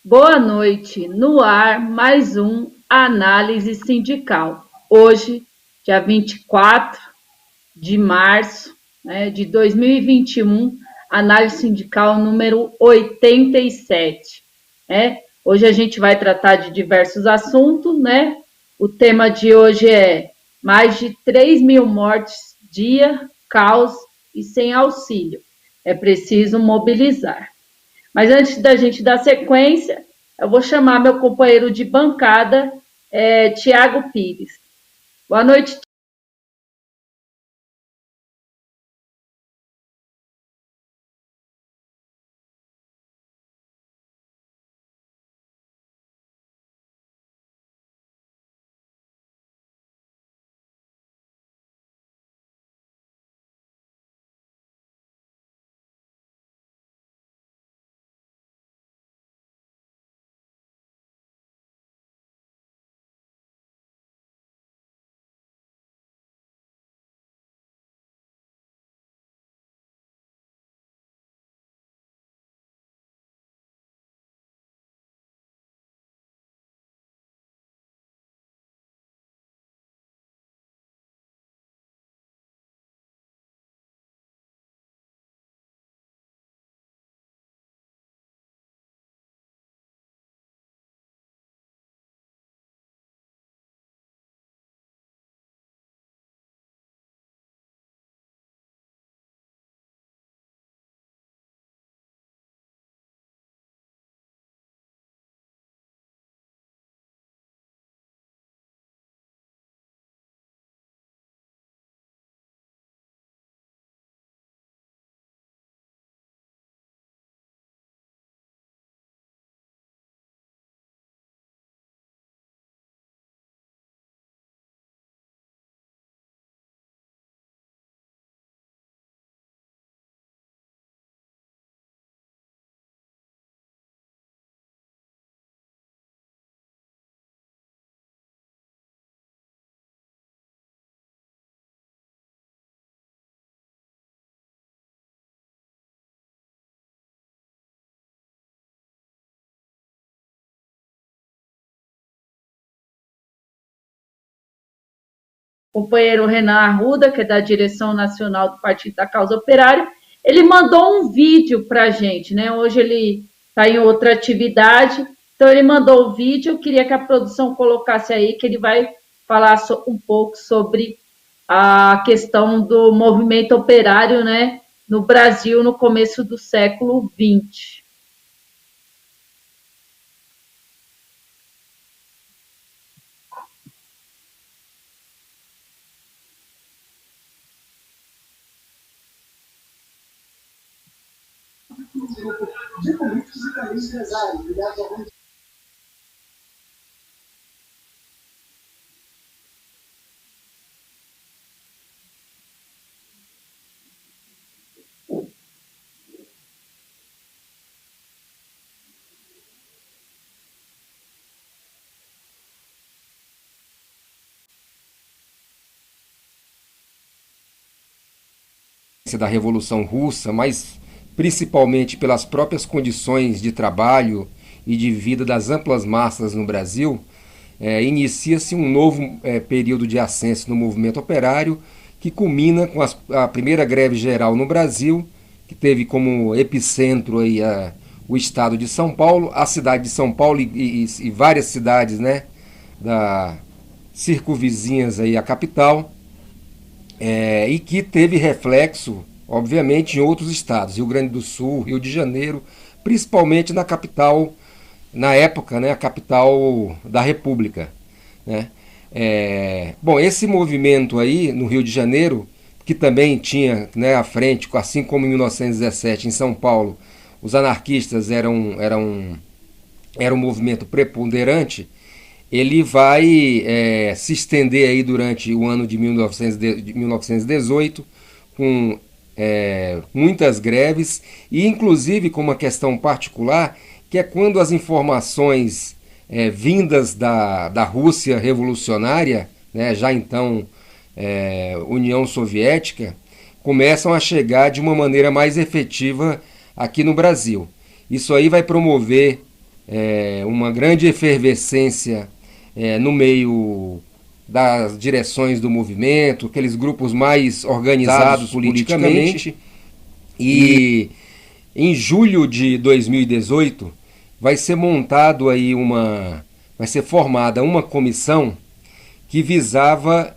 Boa noite, no ar mais um Análise Sindical. Hoje, dia 24 de março, de 2021, Análise Sindical número 87. Hoje a gente vai tratar de diversos assuntos, né? O tema de hoje é mais de 3 mil mortes dia, caos e sem auxílio. É preciso mobilizar. Mas antes da gente dar sequência, eu vou chamar meu companheiro de bancada, Tiago Pires. Boa noite. Companheiro Renan Arruda, que é da direção nacional do Partido da Causa Operária, ele mandou um vídeo para a gente, né? Hoje ele está em outra atividade, então ele mandou o vídeo. Eu queria que a produção colocasse aí, que ele vai falar um pouco sobre a questão do movimento operário, né, no Brasil no começo do século XX. De políticos e também empresários, ligados ao da Revolução Russa, mas principalmente pelas próprias condições de trabalho e de vida das amplas massas no Brasil, inicia-se um novo período de ascenso no movimento operário, que culmina com a primeira greve geral no Brasil, que teve como epicentro aí o estado de São Paulo, a cidade de São Paulo e várias cidades, né, da circunvizinhas aí à capital, e que teve reflexo, obviamente, em outros estados, Rio Grande do Sul, Rio de Janeiro, principalmente na capital, na época, né, a capital da República, né? Bom, esse movimento aí no Rio de Janeiro, que também tinha, né, à frente, assim como em 1917 em São Paulo, os anarquistas era um movimento preponderante. Ele vai se estender aí durante o ano de 1918, com muitas greves, e inclusive com uma questão particular, que é quando as informações vindas da Rússia revolucionária, né, já então União Soviética, começam a chegar de uma maneira mais efetiva aqui no Brasil. Isso aí vai promover uma grande efervescência no meio das direções do movimento, aqueles grupos mais organizados politicamente. E em julho de 2018 vai ser montado aí vai ser formada uma comissão que visava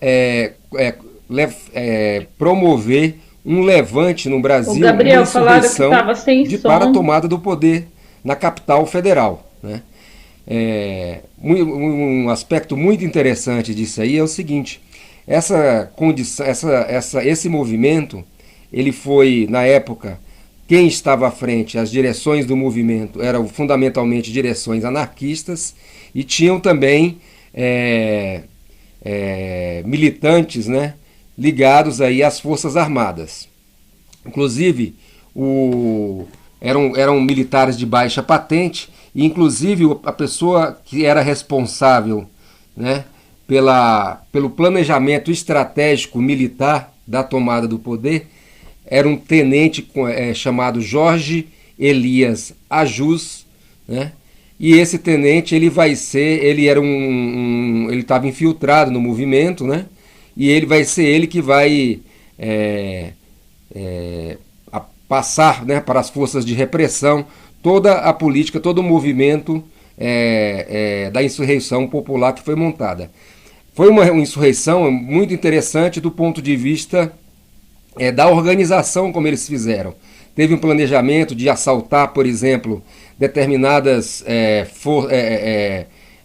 promover um levante no Brasil, Gabriel, uma insurreição para a som. tomada do poder na capital federal, né? Um aspecto muito interessante disso aí é o seguinte: esse movimento, ele foi, na época, quem estava à frente, as direções do movimento eram fundamentalmente direções anarquistas e tinham também militantes, né, ligados aí às Forças Armadas. Inclusive, eram militares de baixa patente, e inclusive a pessoa que era responsável, né, pelo planejamento estratégico militar da tomada do poder era um tenente chamado Jorge Elias Ajus, né? E esse tenente ele estava infiltrado no movimento, né? E ele vai ser ele que vai passar, né, para as forças de repressão toda a política, todo o movimento da insurreição popular que foi montada. Foi uma insurreição muito interessante do ponto de vista da organização como eles fizeram. Teve um planejamento de assaltar, por exemplo, determinadas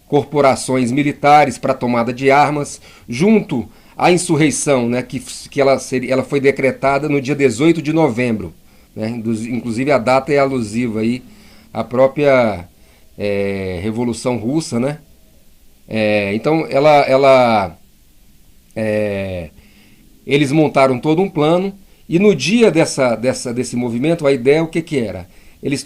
corporações militares para tomada de armas, junto à insurreição, né, que ela foi decretada no dia 18 de novembro. Né, inclusive a data é alusiva aí à própria Revolução Russa, né? Então eles montaram todo um plano, e no dia desse movimento a ideia o que era? Eles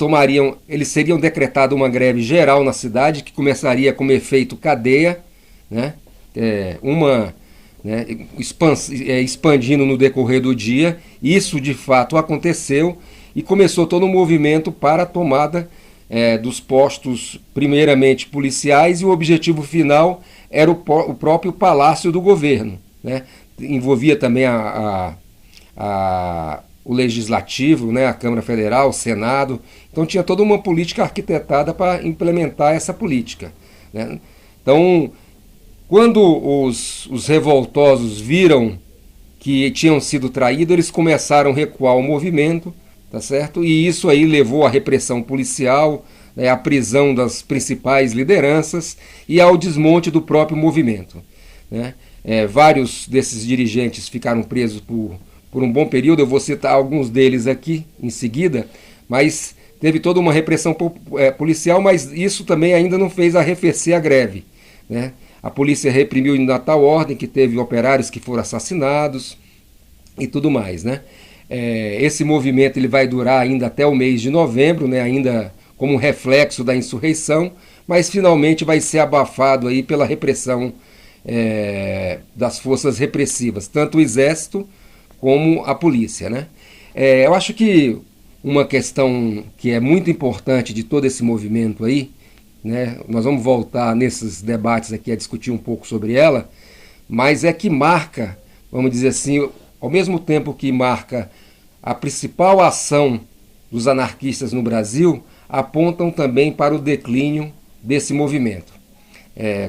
seriam decretado uma greve geral na cidade que começaria como efeito cadeia, né? Expandindo no decorrer do dia. Isso de fato aconteceu e começou todo um movimento para a tomada dos postos, primeiramente policiais, e o objetivo final era o próprio Palácio do Governo, né? Envolvia também o Legislativo, né? A Câmara Federal, o Senado. Então tinha toda uma política arquitetada para implementar essa política, né? Então, quando os revoltosos viram que tinham sido traídos, eles começaram a recuar o movimento, tá certo? E isso aí levou à repressão policial, né, à prisão das principais lideranças e ao desmonte do próprio movimento, né? Vários desses dirigentes ficaram presos por um bom período. Eu vou citar alguns deles aqui em seguida, mas teve toda uma repressão policial, mas isso também ainda não fez arrefecer a greve, né? A polícia reprimiu na tal ordem que teve operários que foram assassinados e tudo mais, né? Esse movimento ele vai durar ainda até o mês de novembro, né? Ainda como um reflexo da insurreição, mas finalmente vai ser abafado aí pela repressão das forças repressivas, tanto o exército como a polícia, né? Eu acho que uma questão que é muito importante de todo esse movimento aí, né? Nós vamos voltar nesses debates aqui a discutir um pouco sobre ela, mas que marca, vamos dizer assim, ao mesmo tempo que marca a principal ação dos anarquistas no Brasil, apontam também para o declínio desse movimento.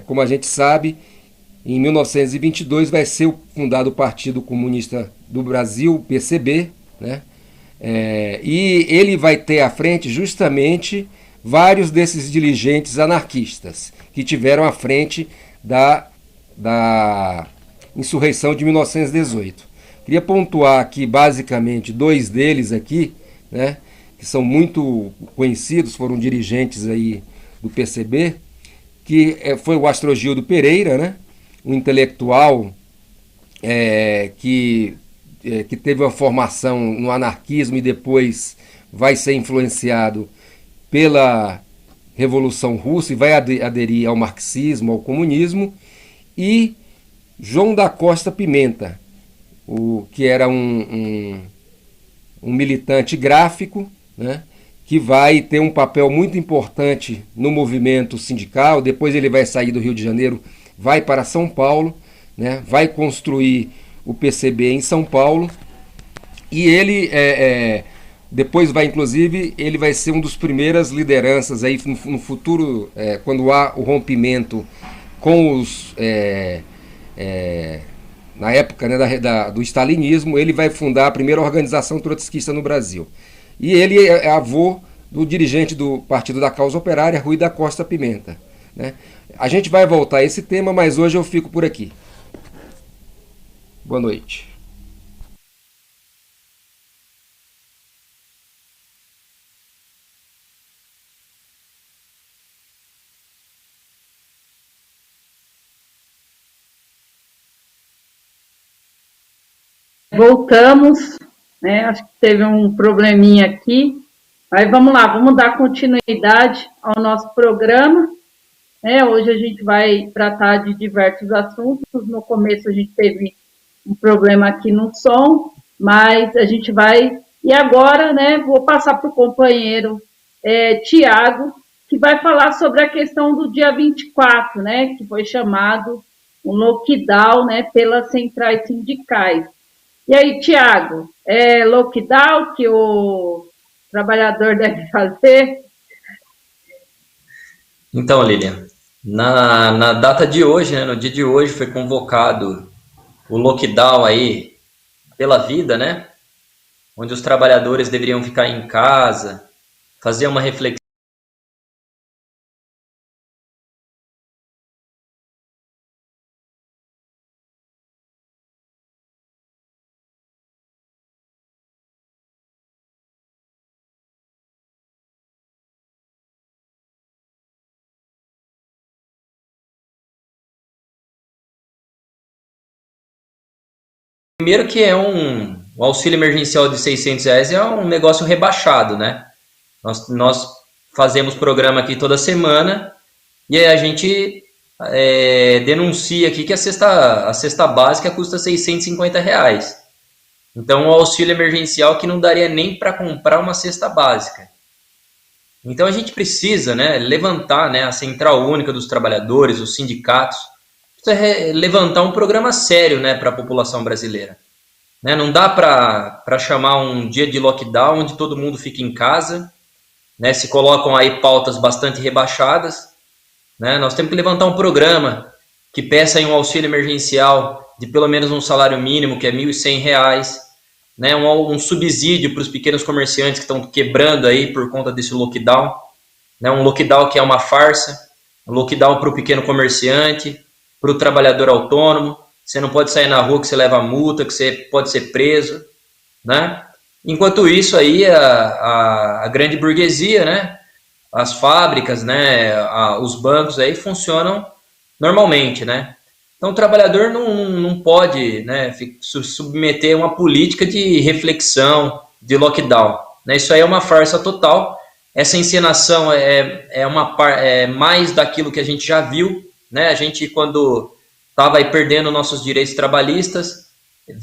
Como a gente sabe, em 1922 vai ser fundado o Partido Comunista do Brasil, o PCB, né? E ele vai ter à frente justamente vários desses dirigentes anarquistas que tiveram à frente da insurreição de 1918. Queria pontuar aqui basicamente dois deles aqui, né, que são muito conhecidos, foram dirigentes aí do PCB, que foi o Astrogildo Pereira, né, um intelectual que teve uma formação no anarquismo e depois vai ser influenciado pela Revolução Russa e vai aderir ao marxismo, ao comunismo, e João da Costa Pimenta, que era um militante gráfico, né, que vai ter um papel muito importante no movimento sindical. Depois ele vai sair do Rio de Janeiro, vai para São Paulo, né? Vai construir o PCB em São Paulo, e ele depois vai, inclusive, ele vai ser um dos primeiras lideranças aí no futuro, quando há o rompimento com os na época, né, do stalinismo. Ele vai fundar a primeira organização trotskista no Brasil. E ele é avô do dirigente do Partido da Causa Operária, Rui da Costa Pimenta, né? A gente vai voltar a esse tema, mas hoje eu fico por aqui. Boa noite. Voltamos, né? Acho que teve um probleminha aqui, mas vamos lá, vamos dar continuidade ao nosso programa. Hoje a gente vai tratar de diversos assuntos. No começo a gente teve um problema aqui no som, mas a gente vai... E agora, né, vou passar para o companheiro Tiago, que vai falar sobre a questão do dia 24, né, que foi chamado um lockdown, né, pelas centrais sindicais. E aí, Tiago, é lockdown que o trabalhador deve fazer? Então, Lilian, na data de hoje, né, no dia de hoje, foi convocado o lockdown aí pela vida, né, onde os trabalhadores deveriam ficar em casa, fazer uma reflexão. Primeiro que o auxílio emergencial de R$ 600 é um negócio rebaixado, né? Nós fazemos programa aqui toda semana e aí a gente denuncia aqui que a cesta básica custa R$ 650. Então, o auxílio emergencial que não daria nem para comprar uma cesta básica. Então, a gente precisa, né, levantar, né, a Central Única dos Trabalhadores, os sindicatos, precisa levantar um programa sério, né, para a população brasileira. Né, não dá para chamar um dia de lockdown onde todo mundo fica em casa, né, se colocam aí pautas bastante rebaixadas. Né, nós temos que levantar um programa que peça aí um auxílio emergencial de pelo menos um salário mínimo, que é R$ 1.100, né, um subsídio para os pequenos comerciantes que estão quebrando aí por conta desse lockdown, né, um lockdown que é uma farsa, um lockdown para o pequeno comerciante, para o trabalhador autônomo. Você não pode sair na rua que você leva multa, que você pode ser preso, né? Enquanto isso aí a grande burguesia, né, as fábricas, né, os bancos aí funcionam normalmente, né? Então o trabalhador não pode, né, submeter a uma política de reflexão, de lockdown, né? Isso aí é uma farsa total. Essa encenação é mais daquilo que a gente já viu, né? A gente, quando estava aí perdendo nossos direitos trabalhistas,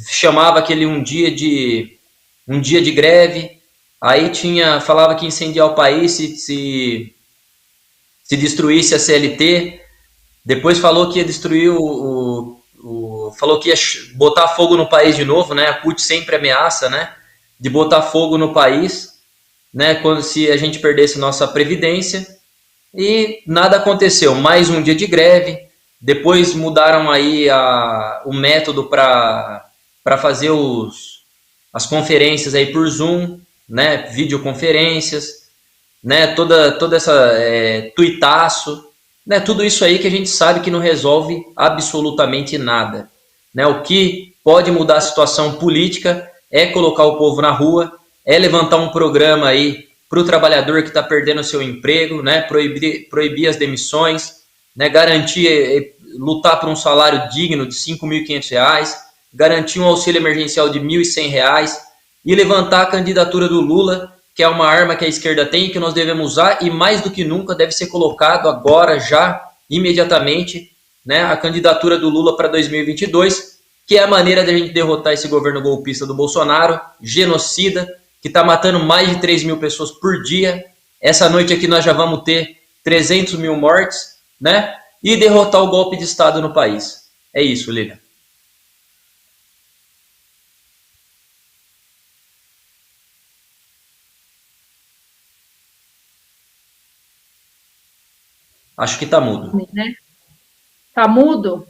chamava aquele um dia de greve, aí falava que ia incendiar o país se destruísse a CLT, depois falou que ia destruir falou que ia botar fogo no país de novo, né? A CUT sempre ameaça, né, de botar fogo no país, né, se a gente perdesse nossa previdência, e nada aconteceu. Mais um dia de greve. Depois mudaram aí o método para fazer as conferências aí por Zoom, né, videoconferências, né, toda essa tuitaço, né, tudo isso aí que a gente sabe que não resolve absolutamente nada, né? O que pode mudar a situação política é colocar o povo na rua, é levantar um programa aí para o trabalhador que está perdendo o seu emprego, né, proibir as demissões, né, garantir, lutar por um salário digno de R$ 5.500, garantir um auxílio emergencial de R$ 1.100 e levantar a candidatura do Lula, que é uma arma que a esquerda tem e que nós devemos usar, e mais do que nunca deve ser colocado agora, já, imediatamente, né, a candidatura do Lula para 2022, que é a maneira de a gente derrotar esse governo golpista do Bolsonaro, genocida, que está matando mais de 3 mil pessoas por dia. Essa noite aqui nós já vamos ter 300 mil mortes, né? E derrotar o golpe de Estado no país. É isso, Lilian. Acho que tá mudo. Né? Tá mudo?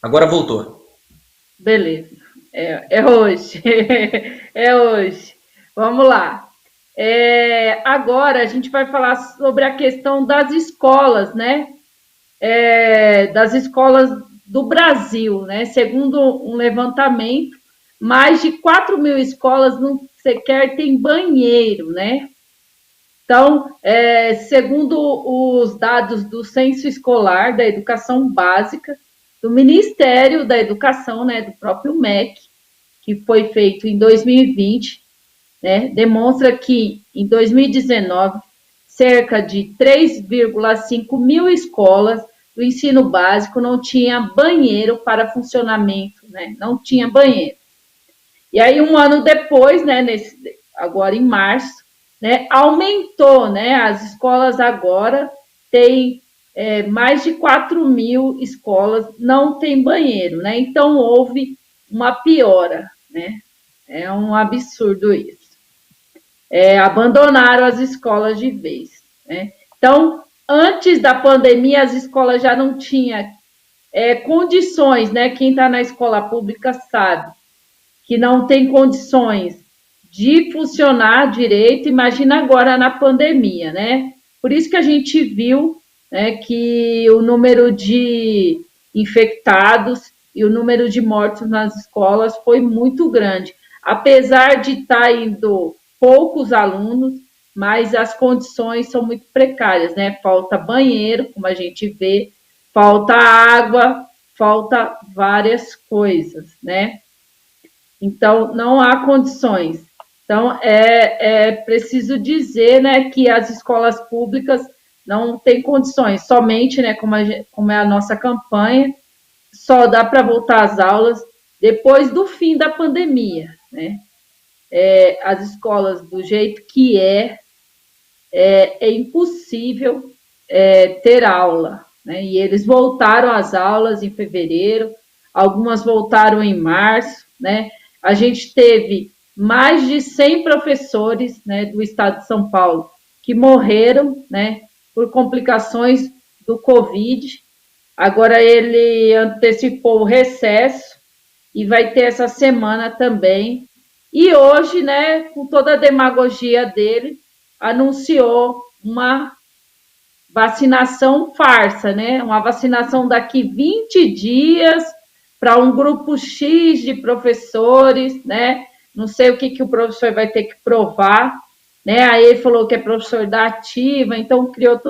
Agora voltou. Beleza. É hoje. É hoje. Vamos lá. Agora a gente vai falar sobre a questão das escolas, né? Das escolas do Brasil, né? Segundo um levantamento, mais de 4 mil escolas não sequer têm banheiro, né? Então, segundo os dados do Censo Escolar da Educação Básica, do Ministério da Educação, né, do próprio MEC, que foi feito em 2020, né, demonstra que em 2019, cerca de 3,5 mil escolas do ensino básico não tinha banheiro para funcionamento, né, não tinha banheiro. E aí, um ano depois, né, agora em março, né, aumentou, né, as escolas agora têm mais de 4 mil escolas não tem banheiro, né? Então houve uma piora, né? É um absurdo isso. Abandonaram as escolas de vez, né? Então, antes da pandemia, as escolas já não tinham condições, né? Quem está na escola pública sabe que não tem condições de funcionar direito, imagina agora na pandemia, né? Por isso que a gente viu, né, que o número de infectados e o número de mortos nas escolas foi muito grande. Apesar de estar indo poucos alunos, mas as condições são muito precárias, né? Falta banheiro, como a gente vê, falta água, falta várias coisas, né? Então, não há condições. Então, é preciso dizer, né, que as escolas públicas não têm condições, somente, né, como é a nossa campanha, só dá para voltar às aulas depois do fim da pandemia, né? As escolas, do jeito que é impossível ter aula, né? E eles voltaram às aulas em fevereiro, algumas voltaram em março, né? A gente teve mais de 100 professores, né, do estado de São Paulo que morreram, né, por complicações do Covid. Agora ele antecipou o recesso e vai ter essa semana também. E hoje, né, com toda a demagogia dele, anunciou uma vacinação farsa, né? Uma vacinação daqui 20 dias para um grupo X de professores, né? Não sei o que o professor vai ter que provar, né? Aí ele falou que é professor da ativa, então criou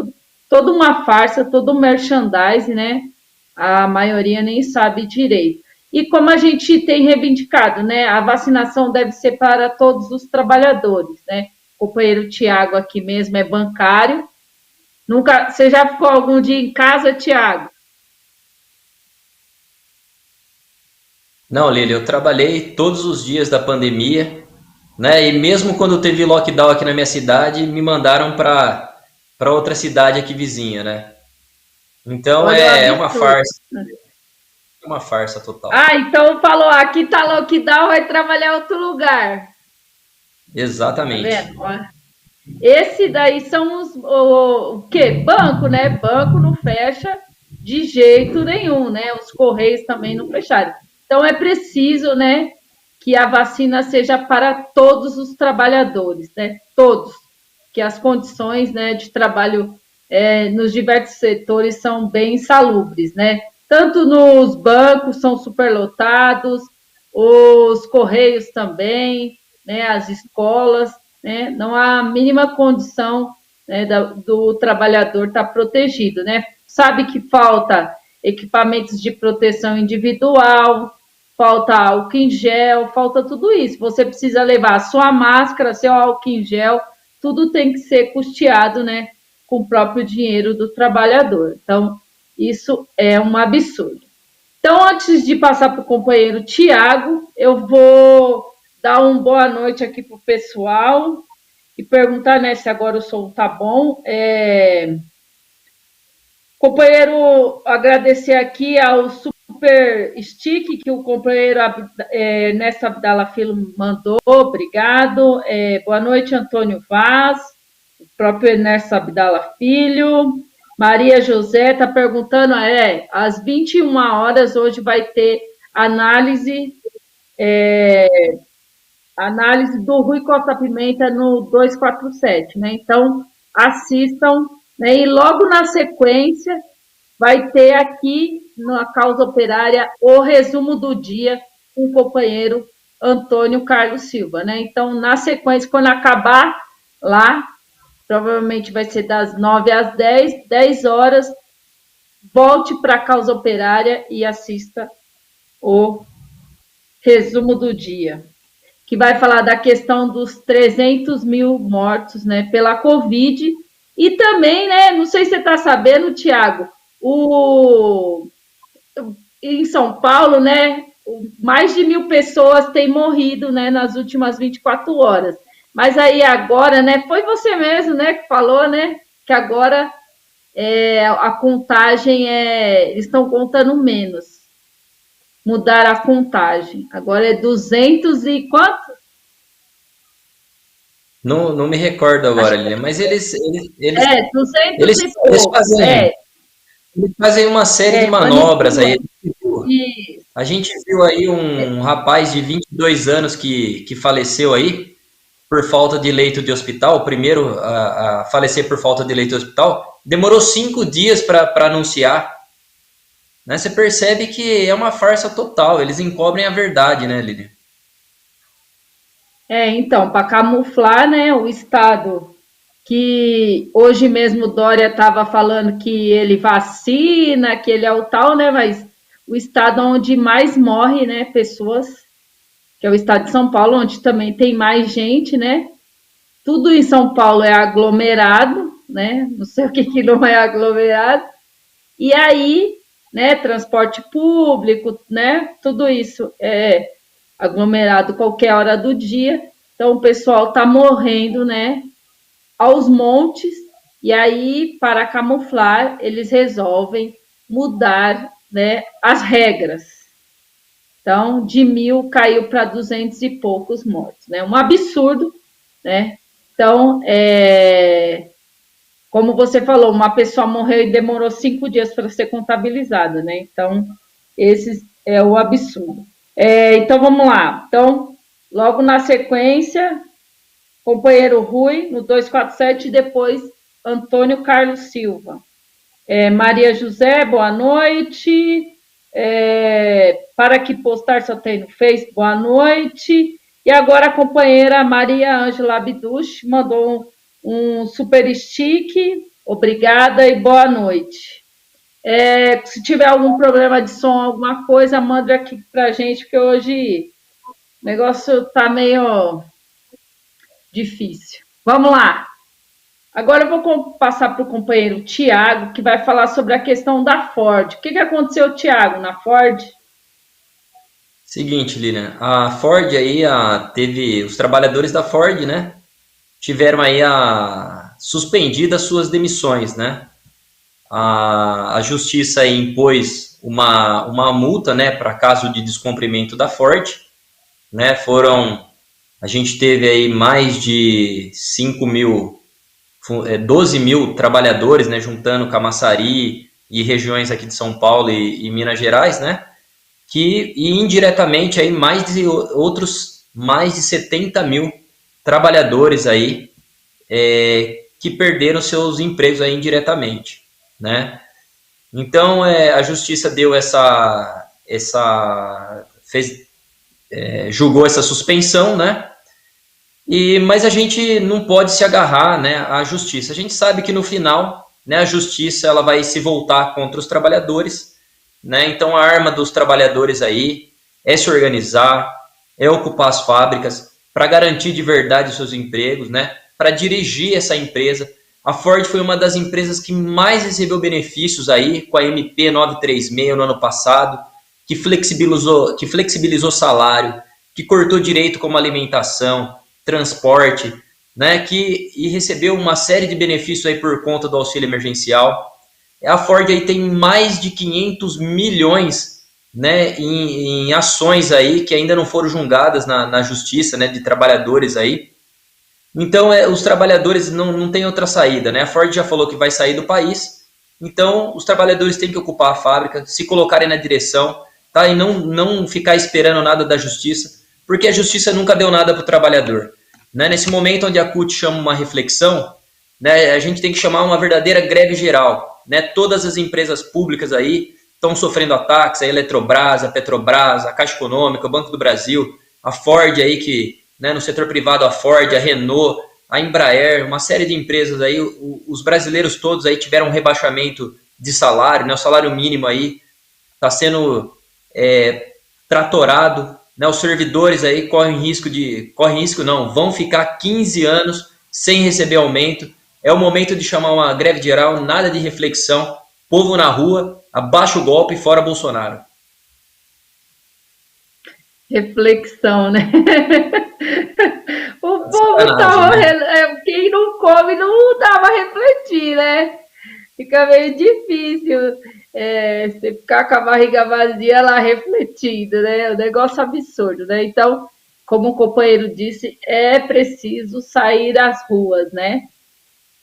toda uma farsa, todo um merchandising, né? A maioria nem sabe direito. E como a gente tem reivindicado, né? A vacinação deve ser para todos os trabalhadores, né? O companheiro Tiago aqui mesmo é bancário. Você já ficou algum dia em casa, Tiago? Não, Lili, eu trabalhei todos os dias da pandemia, né? E mesmo quando teve lockdown aqui na minha cidade, me mandaram para outra cidade aqui vizinha, né? Então Olha, é uma farsa, é uma farsa total. Então falou, aqui tá lockdown, vai trabalhar em outro lugar. Exatamente. Tá vendo? Esse daí são o quê? Banco, né? Banco não fecha de jeito nenhum, né? Os Correios também não fecharam. Então é preciso, né, que a vacina seja para todos os trabalhadores, né? Todos, que as condições, né, de trabalho nos diversos setores são bem insalubres, né? Tanto nos bancos são superlotados, os Correios também, né? As escolas, né? Não há a mínima condição, né, do trabalhador estar protegido, né? Sabe que falta equipamentos de proteção individual, falta álcool em gel, falta tudo isso. Você precisa levar a sua máscara, seu álcool em gel, tudo tem que ser custeado, né, com o próprio dinheiro do trabalhador. Então, isso é um absurdo. Então, antes de passar para o companheiro Tiago, eu vou dar uma boa noite aqui para o pessoal e perguntar, né, se agora o som tá bom. Companheiro, agradecer aqui ao Super Stick que o companheiro Nessa Abdala Filho mandou, obrigado. Boa noite, Antônio Vaz, o próprio Ernesto Abdala Filho. Maria José está perguntando, às 21 horas hoje vai ter análise do Rui Costa Pimenta no 247, né? Então, assistam, né? E logo na sequência vai ter aqui na Causa Operária o resumo do dia com o companheiro Antônio Carlos Silva, né? Então, na sequência, quando acabar lá, provavelmente vai ser das 9 às 10 horas, volte para a Causa Operária e assista o resumo do dia, que vai falar da questão dos 300 mil mortos, né, pela Covid, e também, né, não sei se você está sabendo, Tiago, em São Paulo, né, mais de 1.000 pessoas têm morrido, né, nas últimas 24 horas. Mas aí agora, né, foi você mesmo, né, que falou, né, que agora a contagem eles estão contando menos. Mudaram a contagem. Agora é 200 e quanto? Não me recordo agora, Lilian, mas eles 200 eles, e eles pouco. fazem, eles fazem uma série de manobras aí. Isso. A gente viu aí um rapaz de 22 anos que faleceu aí por falta de leito de hospital, o primeiro a falecer por falta de leito de hospital, demorou 5 dias para anunciar. Né? Você percebe que é uma farsa total, eles encobrem a verdade, né, Lilian? Então, para camuflar, né, o Estado, que hoje mesmo o Dória estava falando que ele vacina, que ele é o tal, né, mas o Estado onde mais morre, né, pessoas, que é o Estado de São Paulo, onde também tem mais gente, né, tudo em São Paulo é aglomerado, né, não sei o que não é aglomerado, e aí, né, transporte público, né, tudo isso é aglomerado qualquer hora do dia, então o pessoal está morrendo, né, aos montes, e aí, para camuflar, eles resolvem mudar, né, as regras. Então, de 1.000 caiu para 200 e poucos mortos, né, um absurdo, né, então, como você falou, uma pessoa morreu e demorou 5 dias para ser contabilizada, né, então, esse é o absurdo. Então, vamos lá. Então, logo na sequência, companheiro Rui, no 247, e depois Antônio Carlos Silva. Maria José, boa noite. Para que postar só tem no Face, boa noite. E agora a companheira Maria Ângela Abduch mandou um super stick. Obrigada e boa noite. Se tiver algum problema de som, alguma coisa, manda aqui pra gente, porque hoje o negócio tá meio difícil. Vamos lá. Agora eu vou passar para o companheiro Tiago, que vai falar sobre a questão da Ford. O que aconteceu, Tiago, na Ford? Seguinte, Lilian, a Ford aí teve os trabalhadores da Ford, né? Tiveram aí suspendidas suas demissões, né? A justiça aí impôs uma multa, né, para caso de descumprimento da Ford, né? A gente teve aí mais de 12 mil trabalhadores, né, juntando Camaçari e regiões aqui de São Paulo e Minas Gerais, né? E indiretamente aí mais de 70 mil trabalhadores aí que perderam seus empregos aí indiretamente, né? Então a justiça deu julgou essa suspensão, né? Mas a gente não pode se agarrar, né, à justiça. A gente sabe que no final, né, a justiça ela vai se voltar contra os trabalhadores, né? Então a arma dos trabalhadores aí é se organizar, é ocupar as fábricas para garantir de verdade os seus empregos, né? Para dirigir essa empresa. A Ford foi uma das empresas que mais recebeu benefícios aí com a MP 936 no ano passado, que flexibilizou salário, que cortou direito como alimentação, transporte, né, e recebeu uma série de benefícios aí por conta do auxílio emergencial. A Ford aí tem mais de 500 milhões, né, em ações aí que ainda não foram julgadas na justiça, né, de trabalhadores aí. Então, os trabalhadores não têm outra saída, né? A Ford já falou que vai sair do país, então os trabalhadores têm que ocupar a fábrica, se colocarem na direção, tá? E não ficar esperando nada da justiça, porque a justiça nunca deu nada para o trabalhador, né? Nesse momento onde a CUT chama uma reflexão, né, a gente tem que chamar uma verdadeira greve geral, né? Todas as empresas públicas aí estão sofrendo ataques, a Eletrobras, a Petrobras, a Caixa Econômica, o Banco do Brasil, a Ford aí que, né, no setor privado, a Ford, a Renault, a Embraer, uma série de empresas aí, os brasileiros todos aí tiveram um rebaixamento de salário, né? O salário mínimo aí está sendo tratorado, né? Os servidores aí vão ficar 15 anos sem receber aumento. É o momento de chamar uma greve geral, nada de reflexão, povo na rua, abaixa o golpe e fora Bolsonaro. Reflexão, né? O povo tava, né? Quem não come não dá pra refletir, né? Fica meio difícil você ficar com a barriga vazia lá refletindo, né? É um negócio absurdo, né? Então, como o companheiro disse, é preciso sair às ruas, né?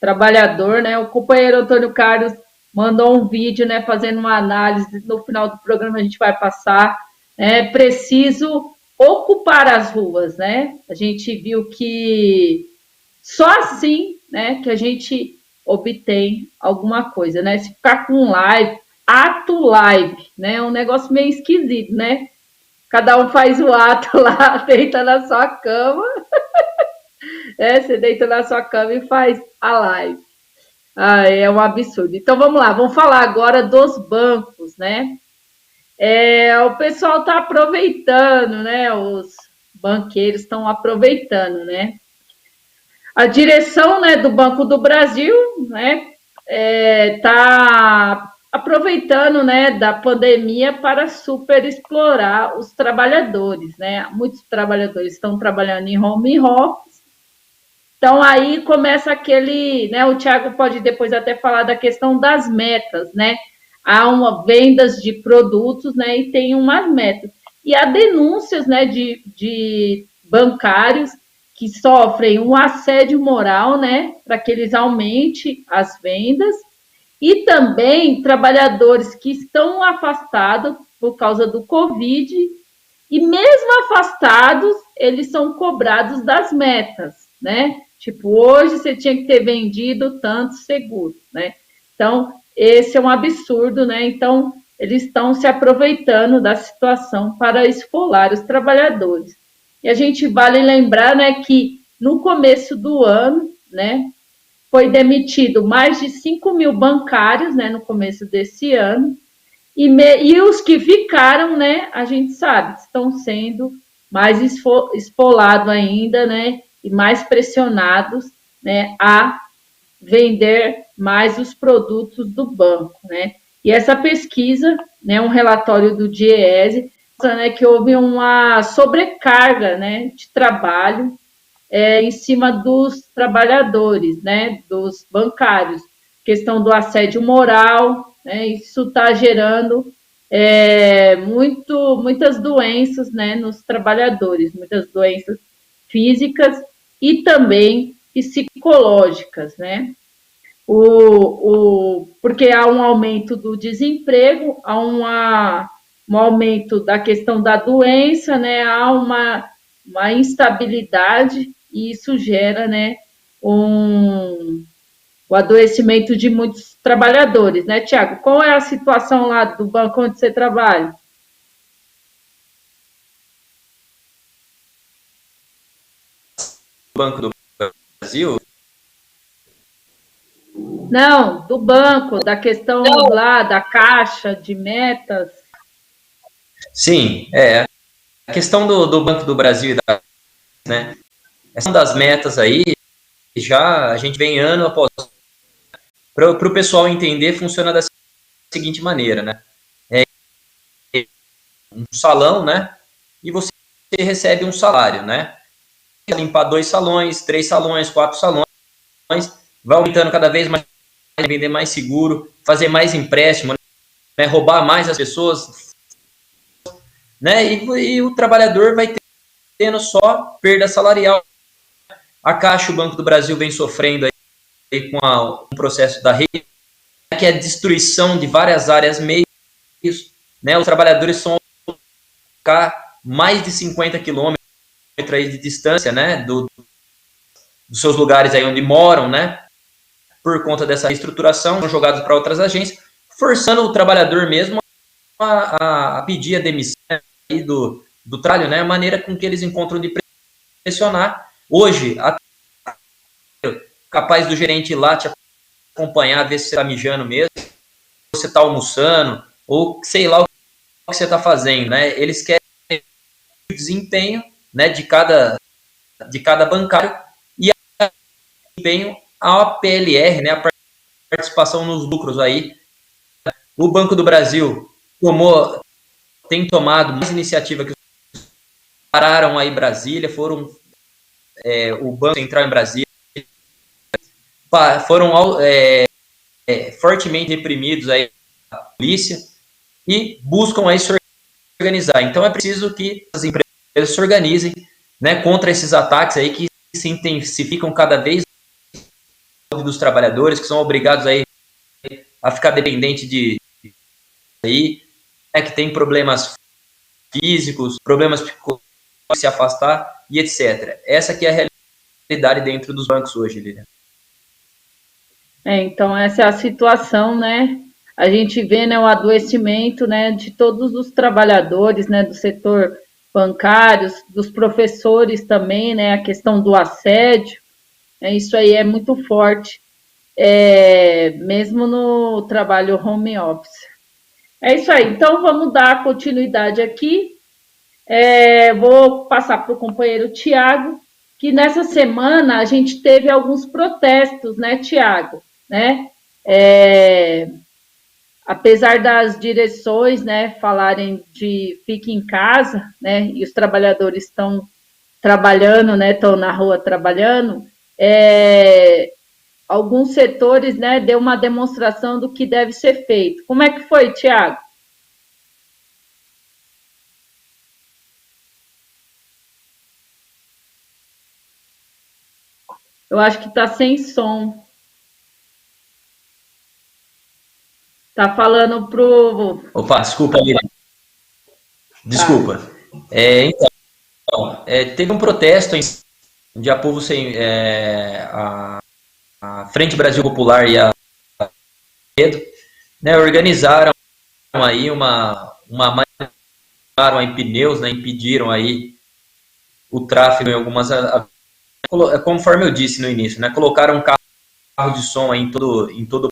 Trabalhador, né? O companheiro Antônio Carlos mandou um vídeo, né? Fazendo uma análise, no final do programa a gente vai passar. É preciso ocupar as ruas, né? A gente viu que só assim, né, que a gente obtém alguma coisa, né? Se ficar com live, ato live, né? É um negócio meio esquisito, né? Cada um faz o ato lá, deita na sua cama, você deita na sua cama e faz a live. É um absurdo. Então vamos lá, vamos falar agora dos bancos, né? O pessoal está aproveitando, né? Os banqueiros estão aproveitando, né? A direção, né, do Banco do Brasil, né, está aproveitando, né, da pandemia para superexplorar os trabalhadores, né? Muitos trabalhadores estão trabalhando em home office. Então aí começa aquele, né? O Thiago pode depois até falar da questão das metas, né? Há vendas de produtos, né? E tem umas metas. E há denúncias, né? De bancários que sofrem um assédio moral, né? Para que eles aumentem as vendas. E também trabalhadores que estão afastados por causa do Covid. E mesmo afastados, eles são cobrados das metas, né? Tipo, hoje você tinha que ter vendido tantos seguros, né? Então, esse é um absurdo, né? Então, eles estão se aproveitando da situação para esfolar os trabalhadores. E a gente vale lembrar, né, que no começo do ano, né, foi demitido mais de 5 mil bancários, né, no começo desse ano, e os que ficaram, né, a gente sabe, estão sendo mais esfolados ainda, né, e mais pressionados, né, a vender mais os produtos do banco, né? E essa pesquisa, né, um relatório do DIEESE, né, que houve uma sobrecarga, né, de trabalho em cima dos trabalhadores, né, dos bancários, questão do assédio moral, né, isso está gerando muitas doenças, né, nos trabalhadores, muitas doenças físicas e também psicológicas, né? Porque há um aumento do desemprego, há um aumento da questão da doença, né? Há uma instabilidade e isso gera, né, o adoecimento de muitos trabalhadores, né, Tiago? Qual é a situação lá do banco onde você trabalha? Banco do Brasil? Não, do banco, da questão lá da caixa de metas. Sim, a questão do Banco do Brasil, né? Essa das metas aí, já a gente vem ano após. Para o pessoal entender, funciona da seguinte maneira, né? salão, né? E você recebe um salário, né? Limpar 2 salões, 3 salões, 4 salões, vai aumentando cada vez mais, vender mais seguro, fazer mais empréstimo, né? Roubar mais as pessoas, né? E o trabalhador vai tendo só perda salarial. A Caixa, o Banco do Brasil, vem sofrendo aí com um processo da rede, que é a destruição de várias áreas meios, né? Os trabalhadores são ficar mais de 50 quilômetros de distância, né? Dos seus lugares aí onde moram, né? Por conta dessa reestruturação, são jogados para outras agências, forçando o trabalhador mesmo a pedir a demissão aí do trabalho, né? A maneira com que eles encontram de pressionar. Hoje, capaz do gerente ir lá te acompanhar, ver se você está mijando mesmo, ou você está almoçando, ou sei lá o que você está fazendo, né? Eles querem o desempenho, né, de cada bancário e a desempenho a PLR, né, a participação nos lucros aí. O Banco do Brasil tem tomado mais iniciativa que pararam aí Brasília, foram o Banco Central em Brasília, foram fortemente reprimidos aí a polícia e buscam aí se organizar. Então é preciso que as empresas se organizem, né, contra esses ataques aí que se intensificam cada vez dos trabalhadores, que são obrigados aí a ficar dependente de aí, né, que tem problemas físicos, problemas psicológicos, se afastar e etc. Essa que é a realidade dentro dos bancos hoje, Lilian. Então essa é a situação, né? A gente vê, né, o adoecimento, né, de todos os trabalhadores, né, do setor bancário, dos professores também, né, a questão do assédio, isso aí é muito forte, mesmo no trabalho home office. É isso aí, então vamos dar continuidade aqui. Vou passar para o companheiro Tiago, que nessa semana a gente teve alguns protestos, né, Tiago? Né? Apesar das direções, né, falarem de fique em casa, né, e os trabalhadores estão trabalhando, né, estão na rua trabalhando, alguns setores, né, deu uma demonstração do que deve ser feito. Como é que foi, Tiago? Eu acho que está sem som. Tá falando pro... Opa, desculpa, Lilian. Desculpa. Então, teve um protesto de a Povo Sem... a Frente Brasil Popular e a né, organizaram aí em pneus, né, impediram aí o tráfego em algumas... Conforme eu disse no início, né, colocaram um carro de som aí em todo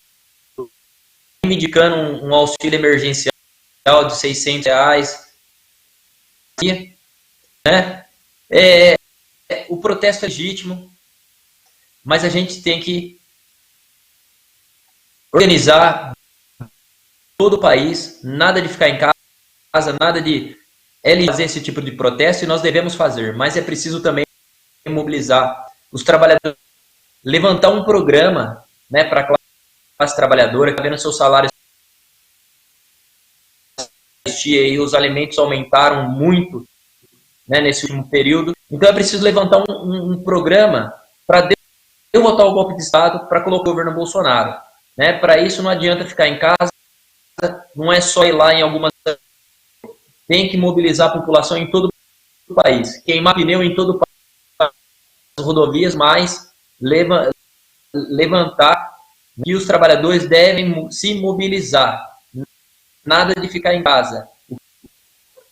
indicando um auxílio emergencial de R$600, né? O protesto é legítimo, mas a gente tem que organizar todo o país, nada de ficar em casa, nada de fazer esse tipo de protesto, e nós devemos fazer, mas é preciso também mobilizar os trabalhadores, levantar um programa, né, para a classe trabalhadora, que está vendo seus salários e os alimentos aumentaram muito, né, nesse último período. Então é preciso levantar um programa para derrotar o golpe de Estado, para colocar o governo Bolsonaro. Né? Para isso não adianta ficar em casa, não é só ir lá em algumas... Tem que mobilizar a população em todo o país, queimar pneu em todo o país, as rodovias, mas levantar que os trabalhadores devem se mobilizar. Nada de ficar em casa. O que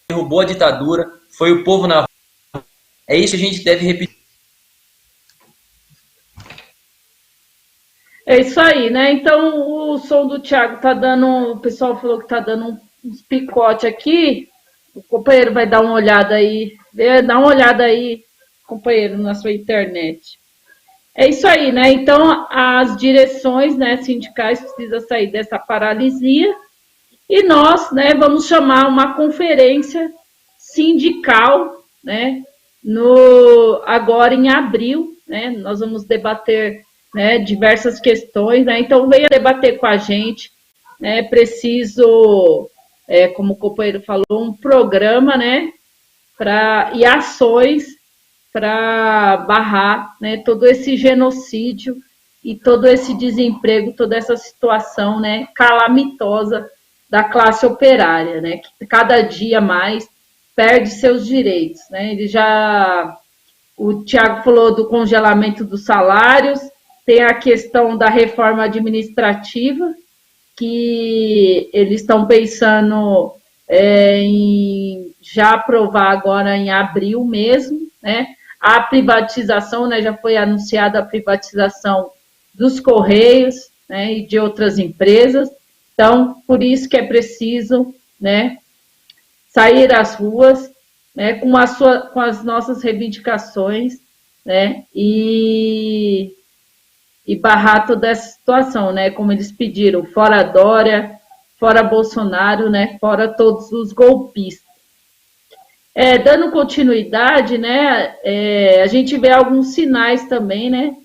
derrubou a ditadura foi o povo na rua. É isso que a gente deve repetir. É isso aí, né? Então o som do Thiago tá dando. O pessoal falou que tá dando uns picote aqui. O companheiro vai dar uma olhada aí. Dá uma olhada aí, companheiro, na sua internet. É isso aí, né? Então as direções, né, sindicais precisam sair dessa paralisia E nós, né, vamos chamar uma conferência sindical, né, agora em abril, né, nós vamos debater, né, diversas questões, né, então venha debater com a gente, né, preciso, como o companheiro falou, um programa, né, e ações para barrar, né, todo esse genocídio e todo esse desemprego, toda essa situação, né, calamitosa da classe operária, né, que cada dia mais perde seus direitos, né? O Tiago falou do congelamento dos salários, tem a questão da reforma administrativa, que eles estão pensando em já aprovar agora em abril mesmo, né? A privatização, né, já foi anunciada a privatização dos Correios, né, e de outras empresas. Então, por isso que é preciso, né, sair às ruas, né, com as nossas reivindicações, né, e barrar toda essa situação, né, como eles pediram, fora Dória, fora Bolsonaro, né, fora todos os golpistas. Dando continuidade, né, a gente vê alguns sinais também, né,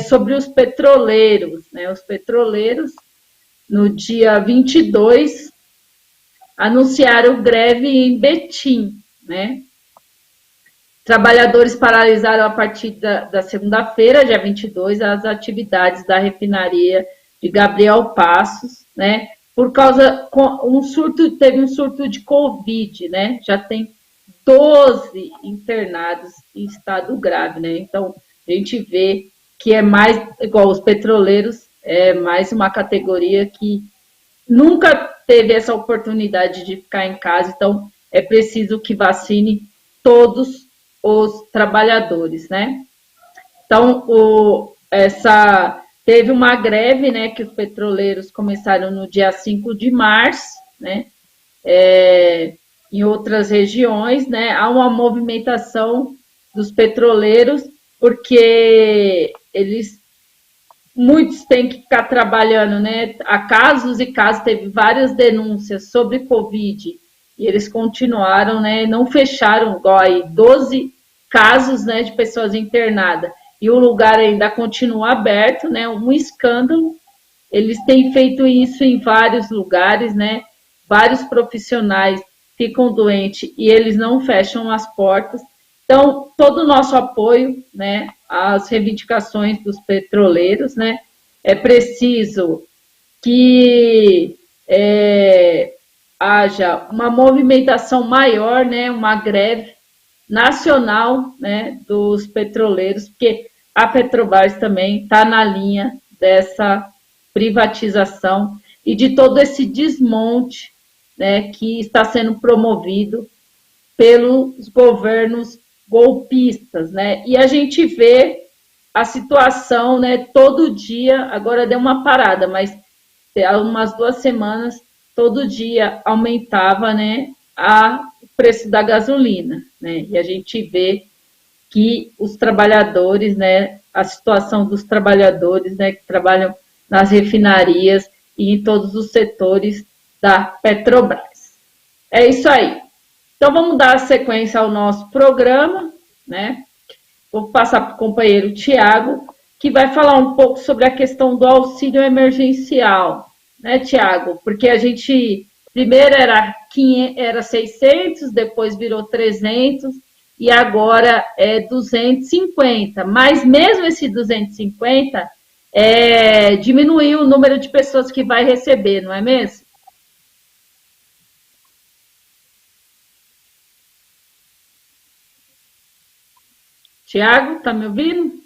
sobre os petroleiros, né, os petroleiros, no dia 22, anunciaram greve em Betim, né? Trabalhadores paralisaram a partir da segunda-feira, dia 22, as atividades da refinaria de Gabriel Passos, né? Por causa teve um surto de Covid, né? Já tem 12 internados em estado grave, né? Então, a gente vê que é mais, igual os petroleiros, é mais uma categoria que nunca teve essa oportunidade de ficar em casa, então é preciso que vacine todos os trabalhadores, né? Então, teve uma greve, né, que os petroleiros começaram no dia 5 de março, né? Em outras regiões, né? Há uma movimentação dos petroleiros, porque muitos têm que ficar trabalhando, né? Há casos e casos, teve várias denúncias sobre Covid e eles continuaram, né? Não fecharam, igual aí, 12 casos, né, de pessoas internadas e o lugar ainda continua aberto, né? Um escândalo. Eles têm feito isso em vários lugares, né? Vários profissionais ficam doentes e eles não fecham as portas. Então, todo o nosso apoio, né, às reivindicações dos petroleiros, né, é preciso que haja uma movimentação maior, né, uma greve nacional, né, dos petroleiros, porque a Petrobras também está na linha dessa privatização e de todo esse desmonte, né, que está sendo promovido pelos governos golpistas, né? E a gente vê a situação, né? Todo dia, agora deu uma parada, mas há umas 2 semanas, todo dia aumentava, né? O preço da gasolina, né? E a gente vê que os trabalhadores, né? A situação dos trabalhadores, né? Que trabalham nas refinarias e em todos os setores da Petrobras. É isso aí. Então, vamos dar sequência ao nosso programa, né? Vou passar para o companheiro Tiago, que vai falar um pouco sobre a questão do auxílio emergencial, né, Tiago? Porque a gente, primeiro era 600, depois virou 300 e agora é 250. Mas mesmo esse 250 diminuiu o número de pessoas que vai receber, não é mesmo? Tiago, tá me ouvindo?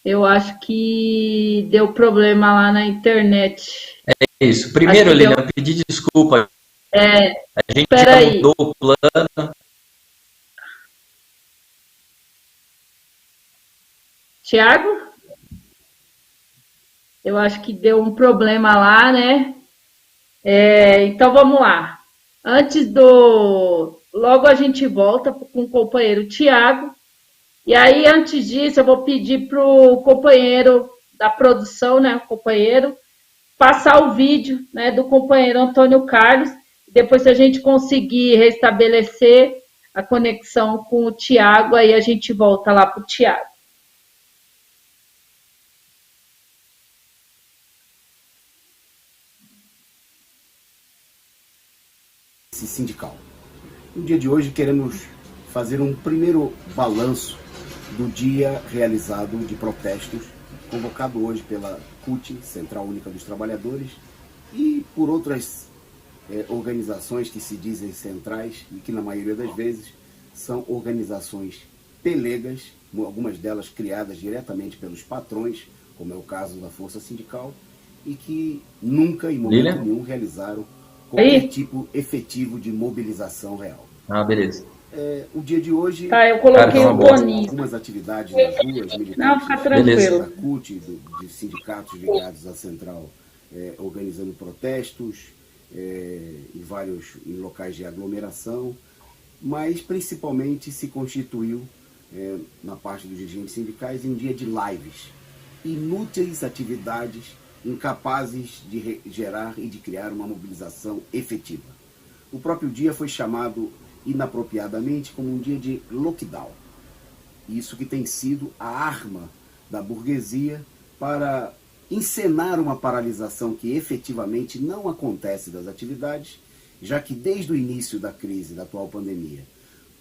Eu acho que deu problema lá na internet. É isso. Primeiro, Lilian, pedir desculpa. A gente já mudou o plano. Tiago? Eu acho que deu um problema lá, né? Então vamos lá. Logo a gente volta com o companheiro Tiago. E aí, antes disso, eu vou pedir para o companheiro da produção, né? O companheiro, passar o vídeo, né, do companheiro Antônio Carlos. Depois, se a gente conseguir restabelecer a conexão com o Tiago, aí a gente volta lá para o Tiago. Sindical. No dia de hoje queremos fazer um primeiro balanço do dia realizado de protestos, convocado hoje pela CUT, Central Única dos Trabalhadores, e por outras organizações que se dizem centrais e que na maioria das vezes são organizações pelegas, algumas delas criadas diretamente pelos patrões, como é o caso da Força Sindical, e que nunca, em momento nenhum, realizaram qualquer tipo efetivo de mobilização real. Ah, beleza. O dia de hoje... Tá, eu coloquei o Boninho. Algumas atividades nas ruas, militantes não, fica tranquilo. da CUT, de sindicatos ligados à Central, organizando protestos em locais de aglomeração, mas principalmente se constituiu, na parte dos dirigentes sindicais, em um dia de lives. Inúteis atividades incapazes de gerar e de criar uma mobilização efetiva. O próprio dia foi chamado inapropriadamente como um dia de lockdown. Isso que tem sido a arma da burguesia para encenar uma paralisação que efetivamente não acontece das atividades, já que desde o início da crise, da atual pandemia,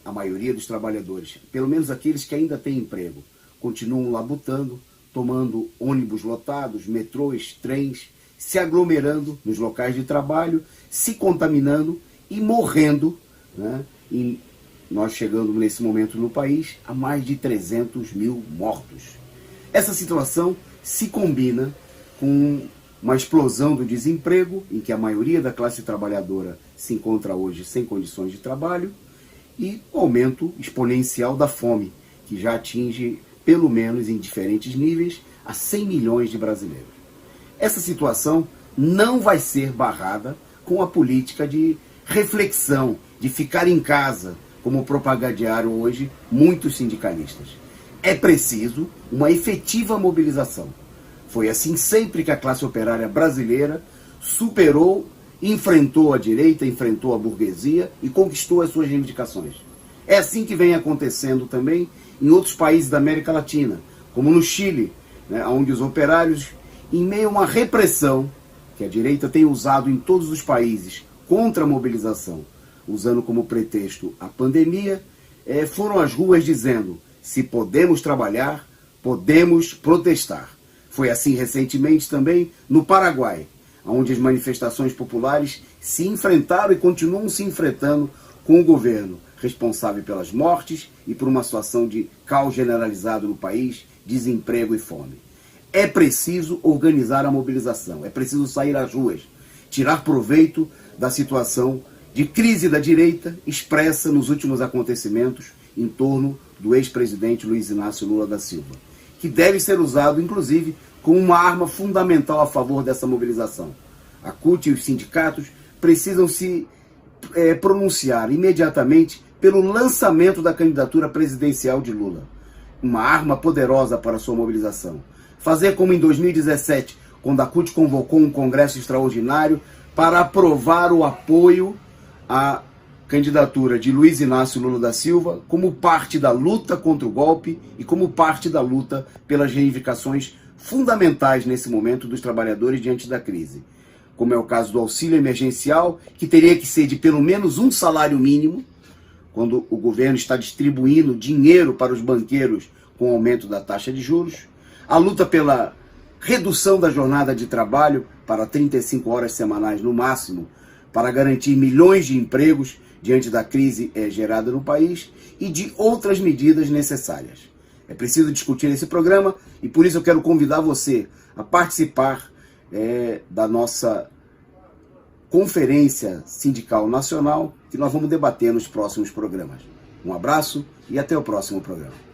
a maioria dos trabalhadores, pelo menos aqueles que ainda têm emprego, continuam labutando, tomando ônibus lotados, metrôs, trens, se aglomerando nos locais de trabalho, se contaminando e morrendo, né? E nós chegando nesse momento no país a mais de 300 mil mortos. Essa situação se combina com uma explosão do desemprego, em que a maioria da classe trabalhadora se encontra hoje sem condições de trabalho, e o aumento exponencial da fome, que já atinge, pelo menos em diferentes níveis, a 100 milhões de brasileiros. Essa situação não vai ser barrada com a política de reflexão, de ficar em casa, como propagandearam hoje muitos sindicalistas. É preciso uma efetiva mobilização. Foi assim sempre que a classe operária brasileira superou, enfrentou a direita, enfrentou a burguesia e conquistou as suas reivindicações. É assim que vem acontecendo também em outros países da América Latina, como no Chile, né, onde os operários, em meio a uma repressão que a direita tem usado em todos os países contra a mobilização, usando como pretexto a pandemia, foram às ruas dizendo: se podemos trabalhar, podemos protestar. Foi assim recentemente também no Paraguai, onde as manifestações populares se enfrentaram e continuam se enfrentando com o governo, responsável pelas mortes e por uma situação de caos generalizado no país, desemprego e fome. É preciso organizar a mobilização, é preciso sair às ruas, tirar proveito da situação de crise da direita expressa nos últimos acontecimentos em torno do ex-presidente Luiz Inácio Lula da Silva, que deve ser usado, inclusive, como uma arma fundamental a favor dessa mobilização. A CUT e os sindicatos precisam se pronunciar imediatamente pelo lançamento da candidatura presidencial de Lula, uma arma poderosa para sua mobilização. Fazer como em 2017, quando a CUT convocou um congresso extraordinário para aprovar o apoio à candidatura de Luiz Inácio Lula da Silva como parte da luta contra o golpe e como parte da luta pelas reivindicações fundamentais nesse momento dos trabalhadores diante da crise, como é o caso do auxílio emergencial, que teria que ser de pelo menos um salário mínimo, quando o governo está distribuindo dinheiro para os banqueiros com o aumento da taxa de juros, a luta pela redução da jornada de trabalho para 35 horas semanais no máximo, para garantir milhões de empregos diante da crise gerada no país, e de outras medidas necessárias. É preciso discutir esse programa e por isso eu quero convidar você a participar da nossa Conferência Sindical Nacional, que nós vamos debater nos próximos programas. Um abraço e até o próximo programa.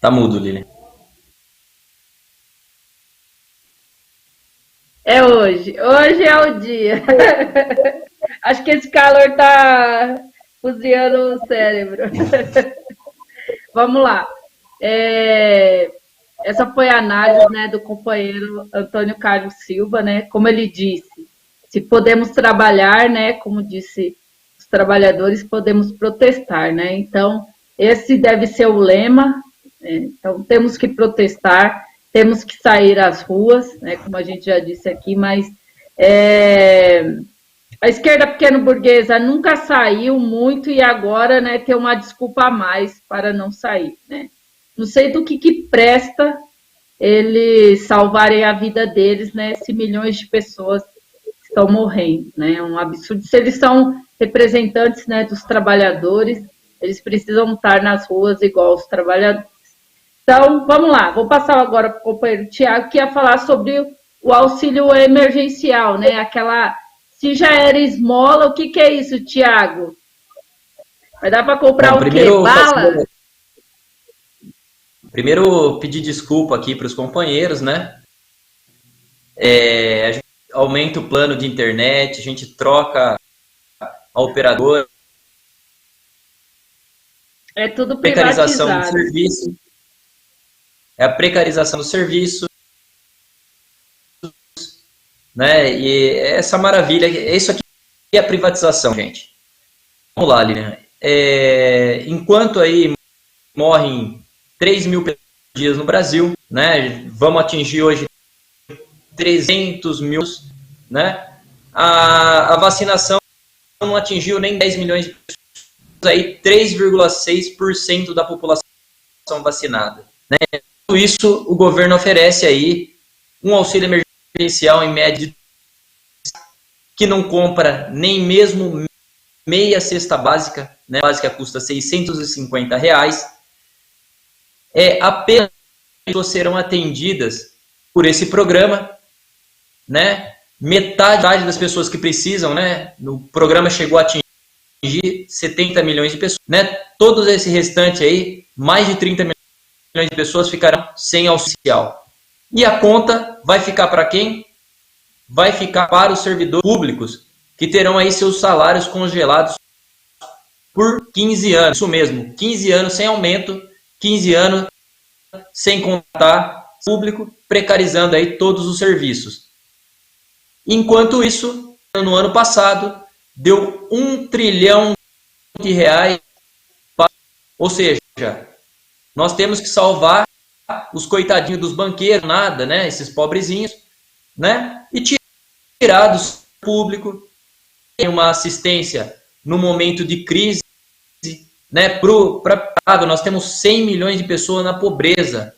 Tá mudo, Lili. É o hoje. Hoje é o dia. Acho que esse calor tá cozinhando o cérebro. Vamos lá. Essa foi a análise, né, do companheiro Antônio Carlos Silva, né? Como ele disse, se podemos trabalhar, né, como disse os trabalhadores, podemos protestar, né? Então, esse deve ser o lema, né? Então, temos que protestar, temos que sair às ruas, né, como a gente já disse aqui, mas a esquerda pequeno-burguesa nunca saiu muito e agora, né, tem uma desculpa a mais para não sair, né? Não sei do que presta eles salvarem a vida deles, né, se milhões de pessoas estão morrendo, né? É um absurdo. Se eles são representantes, né, dos trabalhadores, eles precisam estar nas ruas igual os trabalhadores. Então, vamos lá. Vou passar agora para o companheiro Tiago, que ia falar sobre o auxílio emergencial, né? Aquela, se já era esmola, o que é isso, Tiago? Vai dar para comprar o quê? Bala? Primeiro, pedir desculpa aqui para os companheiros, né? A gente aumenta o plano de internet, a gente troca a operadora. É tudo precarização do privatizado. serviço. É a precarização do serviço, né? E essa maravilha, isso aqui é a privatização, gente. Vamos lá, Lilian. Enquanto aí morrem 3 mil por dia no Brasil, né? Vamos atingir hoje 300 mil, né? A vacinação não atingiu nem 10 milhões de pessoas, aí 3,6% da população vacinada, né? Tudo isso o governo oferece aí um auxílio emergencial em média que não compra nem mesmo meia cesta básica, né? A básica custa R$650. Apenas pessoas serão atendidas por esse programa, né? Metade das pessoas que precisam, né? No programa chegou a atingir 70 milhões de pessoas, né? Todos esse restante aí, mais de 30 milhões de pessoas ficarão sem auxílio. E a conta vai ficar para quem? Vai ficar para os servidores públicos, que terão aí seus salários congelados por 15 anos. Isso mesmo, 15 anos sem aumento, 15 anos sem contar público, precarizando aí todos os serviços. Enquanto isso, no ano passado, deu R$1 trilhão, ou seja, nós temos que salvar os coitadinhos dos banqueiros, nada, né? Esses pobrezinhos, né? E tirar do público uma assistência no momento de crise, né? Nós temos 100 milhões de pessoas na pobreza,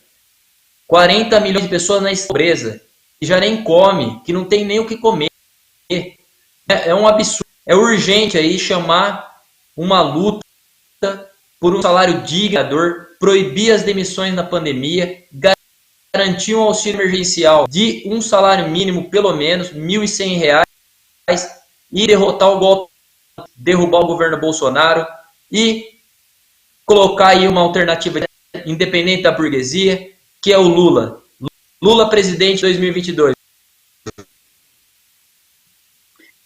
40 milhões de pessoas na pobreza, que já nem come, que não tem nem o que comer. É um absurdo. É urgente aí chamar uma luta por um salário digno, proibir as demissões na pandemia, garantir um auxílio emergencial de um salário mínimo, pelo menos, R$1.100, e derrotar o golpe, derrubar o governo Bolsonaro e colocar aí uma alternativa independente da burguesia, que é o Lula. Lula presidente 2022.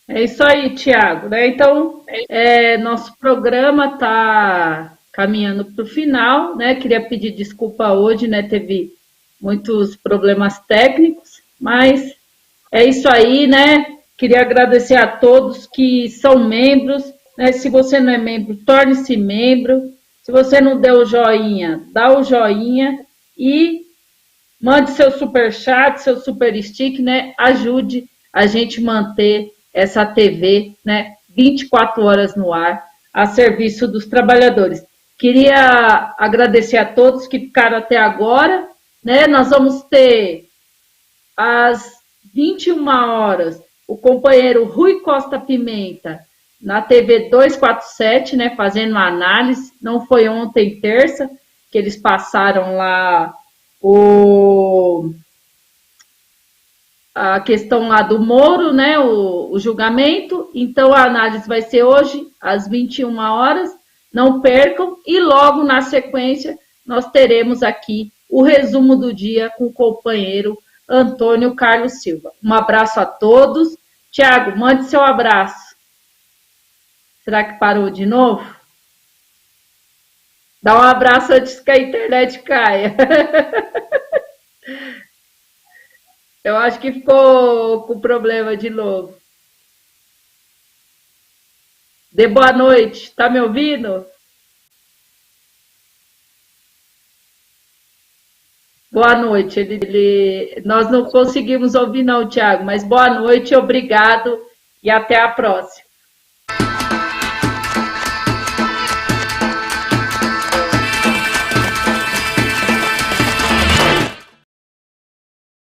É isso aí, Tiago, né? Então, nosso programa está caminhando para o final, né? Queria pedir desculpa hoje, né? Teve muitos problemas técnicos, mas é isso aí, né? Queria agradecer a todos que são membros, né? Se você não é membro, torne-se membro. Se você não deu o joinha, dá o joinha e mande seu superchat, seu super stick, né? Ajude a gente manter essa TV, né? 24 horas no ar, a serviço dos trabalhadores. Queria agradecer a todos que ficaram até agora, né? Nós vamos ter às 21 horas o companheiro Rui Costa Pimenta na TV 247, né? Fazendo uma análise. Não foi ontem, terça, que eles passaram lá a questão lá do Moro, né, o julgamento. Então, a análise vai ser hoje, às 21 horas. Não percam. E logo na sequência, nós teremos aqui o resumo do dia com o companheiro Antônio Carlos Silva. Um abraço a todos. Tiago, mande seu abraço. Será que parou de novo? Dá um abraço antes que a internet caia. Eu acho que ficou com problema de novo. Dê boa noite. Tá me ouvindo? Boa noite. Nós não conseguimos ouvir não, Tiago, mas boa noite, obrigado e até a próxima.